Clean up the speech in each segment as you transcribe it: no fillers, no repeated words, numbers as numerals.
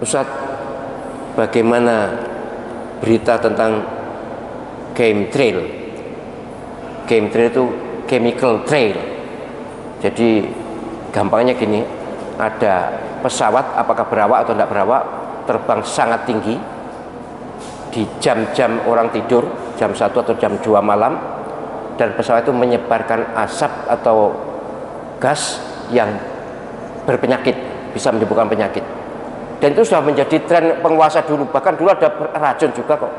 Ustadz, bagaimana berita tentang chemtrail? Chemtrail itu chemical trail. Jadi gampangnya gini, ada pesawat, apakah berawak atau tidak berawak, terbang sangat tinggi di jam-jam orang tidur, jam 1 atau jam 2 malam, dan pesawat itu menyebarkan asap atau gas yang berpenyakit, bisa menimbulkan penyakit. Dan itu sudah menjadi tren penguasa dulu. Bahkan dulu ada racun juga kok,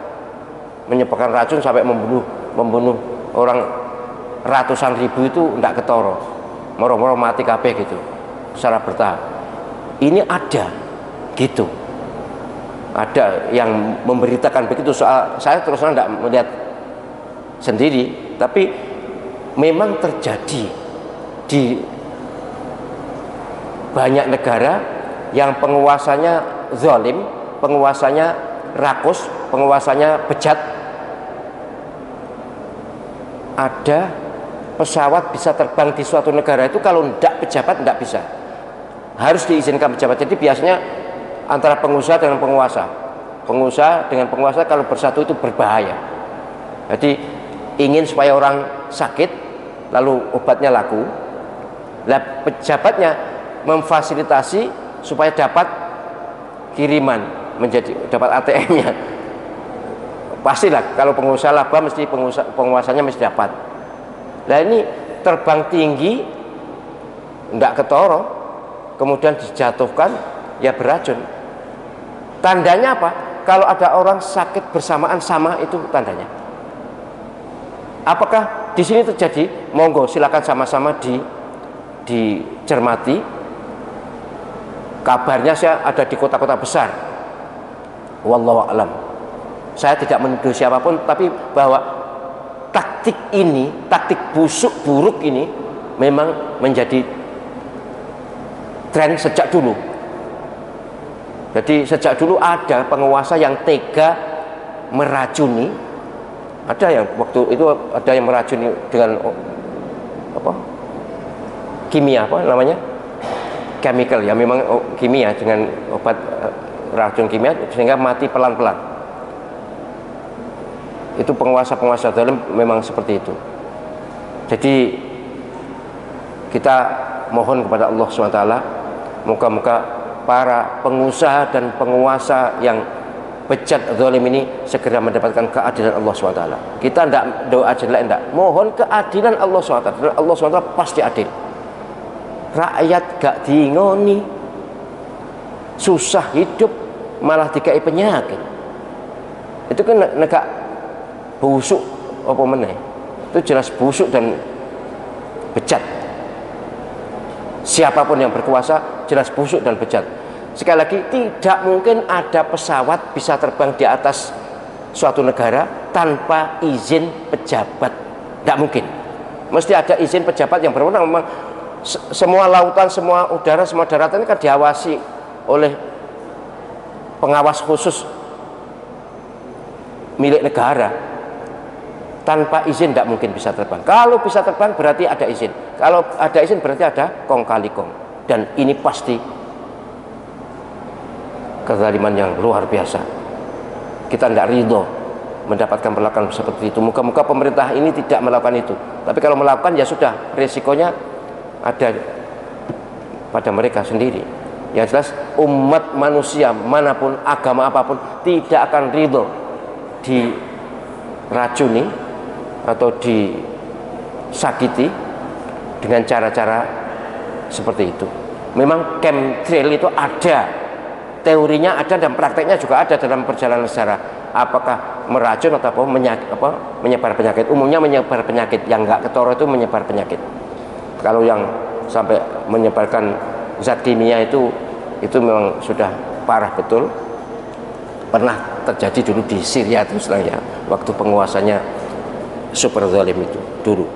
menyebarkan racun sampai membunuh orang ratusan ribu, itu tidak ketoro, moro-moro mati kabeh gitu secara bertahap. Ini ada gitu, ada yang memberitakan begitu. Soal saya terus terang tidak melihat sendiri, tapi memang terjadi di banyak negara yang penguasanya zalim, penguasanya rakus, penguasanya bejat. Ada pesawat bisa terbang di suatu negara itu, kalau tidak pejabat tidak bisa, harus diizinkan pejabat. Jadi biasanya antara pengusaha dengan penguasa, pengusaha dengan penguasa kalau bersatu itu berbahaya. Jadi ingin supaya orang sakit lalu obatnya laku, nah pejabatnya memfasilitasi supaya dapat kiriman, menjadi dapat ATM-nya. Pastilah kalau pengusaha laba mesti penguasanya mesti dapat. Nah ini terbang tinggi tidak ketoro, kemudian dijatuhkan, ya beracun. Tandanya apa? Kalau ada orang sakit bersamaan sama, itu tandanya. Apakah di sini terjadi? Monggo silakan sama-sama dicermati. Kabarnya saya ada di kota-kota besar. Wallahu a'lam. Saya tidak menuduh siapapun, tapi bahwa taktik ini, taktik busuk buruk ini memang menjadi tren sejak dulu. Jadi sejak dulu ada penguasa yang tega meracuni. Ada yang waktu itu ada yang meracuni dengan apa? Kimia, apa namanya? Chemical, ya memang kimia, dengan obat racun kimia sehingga mati pelan-pelan. Itu penguasa-penguasa zalim memang seperti itu. Jadi kita mohon kepada Allah SWT, moga-moga para pengusaha dan penguasa yang bejat zalim ini segera mendapatkan keadilan Allah SWT. Kita tidak doa jelek, tidak, mohon keadilan Allah SWT. Allah SWT pasti adil. Rakyat gak diingoni, susah hidup, malah dikai penyakit. Itu kan negak busuk apa meneh, itu jelas busuk dan bejat. Siapapun yang berkuasa jelas busuk dan bejat. Sekali lagi, tidak mungkin ada pesawat bisa terbang di atas suatu negara tanpa izin pejabat. Tidak mungkin. Mesti ada izin pejabat yang berwenang. Memang semua lautan, semua udara, semua daratan ini kan diawasi oleh pengawas khusus milik negara. Tanpa izin tidak mungkin bisa terbang. Kalau bisa terbang berarti ada izin. Kalau ada izin berarti ada kong kali kong. Dan ini pasti kezaliman yang luar biasa. Kita tidak ridho mendapatkan perlakuan seperti itu. Moga-moga pemerintah ini tidak melakukan itu. Tapi kalau melakukan, ya sudah, resikonya ada pada mereka sendiri. Yang jelas umat manusia manapun, agama apapun, tidak akan ridho diracuni atau disakiti dengan cara-cara seperti itu. Memang chemtrail itu ada, teorinya ada, dan prakteknya juga ada dalam perjalanan sejarah. Apakah meracun atau menyebar penyakit? Umumnya menyebar penyakit, yang nggak ketoro itu menyebar penyakit. Kalau yang sampai menyebarkan zat kimia itu memang sudah parah betul. Pernah terjadi dulu di Syria, terus ya, waktu penguasanya super zalim itu dulu.